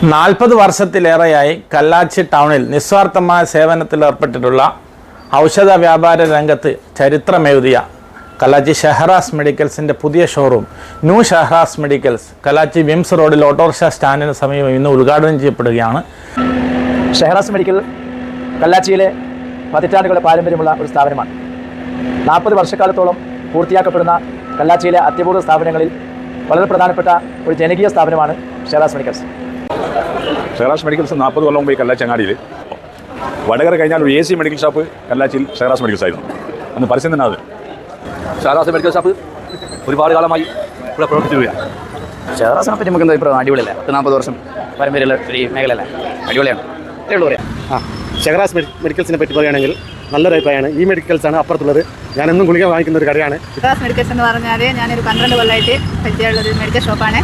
40 വർഷത്തിലേറെയായി കല്ലാച്ചി ടൗണിൽ നിസ്വാർത്ഥമായ സേവനത്തിൽ ഏർപ്പെട്ടിട്ടുള്ള ഔഷധ വ്യാപാര രംഗത്ത് ചരിത്രമെഴുതിയ കല്ലാച്ചി ഷെഹറാസ് മെഡിക്കൽസിൻ്റെ പുതിയ ഷോറൂം ന്യൂ ഷെഹറാസ് മെഡിക്കൽസ് കല്ലാച്ചി വിംസ് റോഡിൽ ഓട്ടോറിക്ഷ സ്റ്റാൻഡിന് സമീപം ഇന്ന് ഉദ്ഘാടനം ചെയ്യപ്പെടുകയാണ്. ഷെഹറാസ് മെഡിക്കൽ കല്ലാച്ചിയിലെ പതിറ്റാണ്ടുകളുടെ പാരമ്പര്യമുള്ള ഒരു സ്ഥാപനമാണ്. 40 വർഷക്കാലത്തോളം പൂർത്തിയാക്കപ്പെടുന്ന കല്ലാച്ചിയിലെ അത്യപൂർവ സ്ഥാപനങ്ങളിൽ വളരെ പ്രധാനപ്പെട്ട ഒരു ജനകീയ സ്ഥാപനമാണ് ഷെഹറാസ് മെഡിക്കൽസ്. ഷെഹറാസ് മെഡിക്കൽസ് 40 കൊല്ലം മുമ്പ് കല്ലാച്ചങ്ങാടിയിൽ വടകര കഴിഞ്ഞാൽ ഒരു AC മെഡിക്കൽ ഷോപ്പ് കല്ലാച്ചിയിൽ ഷെഹറാസ് മെഡിക്കൽസ് ആയിരുന്നു. അന്ന് പരസ്യം തന്നെ അത്. ഷെഹറാസ് മെഡിക്കൽ ഷോപ്പ് ഒരുപാട് കാലമായി ഇവിടെ പ്രവർത്തിച്ചു വരികയാണ്. ഷെഹറാസിനെ പറ്റി നമുക്ക് എന്താ ഇപ്പം അടിപൊളിയല്ലേ? 40 വർഷം പാരമ്പര്യമുള്ള ഒരു മേഖലയല്ലേ? അടിപൊളിയാണ്. ഉള്ളൂ പറയാം. ഷെഹറാസ് മെഡിക്കൽസിനെ പറ്റി പറയുകയാണെങ്കിൽ നല്ലൊരു അഭിപ്രായമാണ്. ഈ മെഡിക്കൽസാണ് അപ്പുറത്തുള്ളത്. ഞാനെന്നും ഗുളിക വാങ്ങിക്കുന്ന ഒരു കടയാണ് ഷെഹറാസ് മെഡിക്കൽസ് എന്ന് പറഞ്ഞാൽ ഞാനൊരു 12 കൊല്ലമായിട്ട് പരിചയമുള്ളൊരു മെഡിക്കൽ ഷോപ്പാണ്.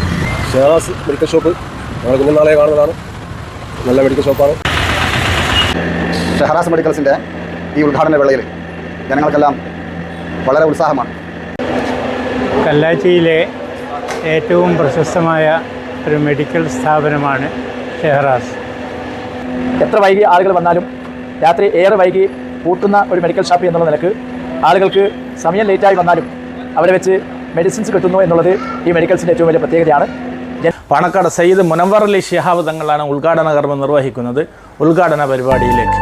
ഷെഹറാസ് മെഡിക്കൽ ഷോപ്പ് ഞങ്ങൾ കുഞ്ഞുനാളെ കാണുന്നതാണ്. നല്ല മെഡിക്കൽ ഷോപ്പാണ്. ഷെഹറാസ് മെഡിക്കൽസിൻ്റെ ഈ ഉദ്ഘാടന വേളയിൽ ജനങ്ങൾക്കെല്ലാം വളരെ ഉത്സാഹമാണ്. കല്ലാച്ചിയിലെ ഏറ്റവും പ്രശസ്തമായ ഒരു മെഡിക്കൽ സ്ഥാപനമാണ് ഷെഹറാസ്. എത്ര വൈകി ആളുകൾ വന്നാലും രാത്രി ഏറെ വൈകി പൂട്ടുന്ന ഒരു മെഡിക്കൽ ഷോപ്പ് എന്നുള്ള നിലക്ക് ആളുകൾക്ക് സമയം ലേറ്റായി വന്നാലും അവരെ വെച്ച് മെഡിസിൻസ് കിട്ടുന്നു എന്നുള്ളത് ഈ മെഡിക്കൽസിൻ്റെ ഏറ്റവും വലിയ പ്രത്യേകതയാണ്. പാണക്കാട് സയ്യിദ് മുനവ്വർ അലി ശിഹാബ് തങ്ങളാണ് ഉദ്ഘാടന കർമ്മം നിർവഹിക്കുന്നത്. ഉദ്ഘാടന പരിപാടിയിലേക്ക്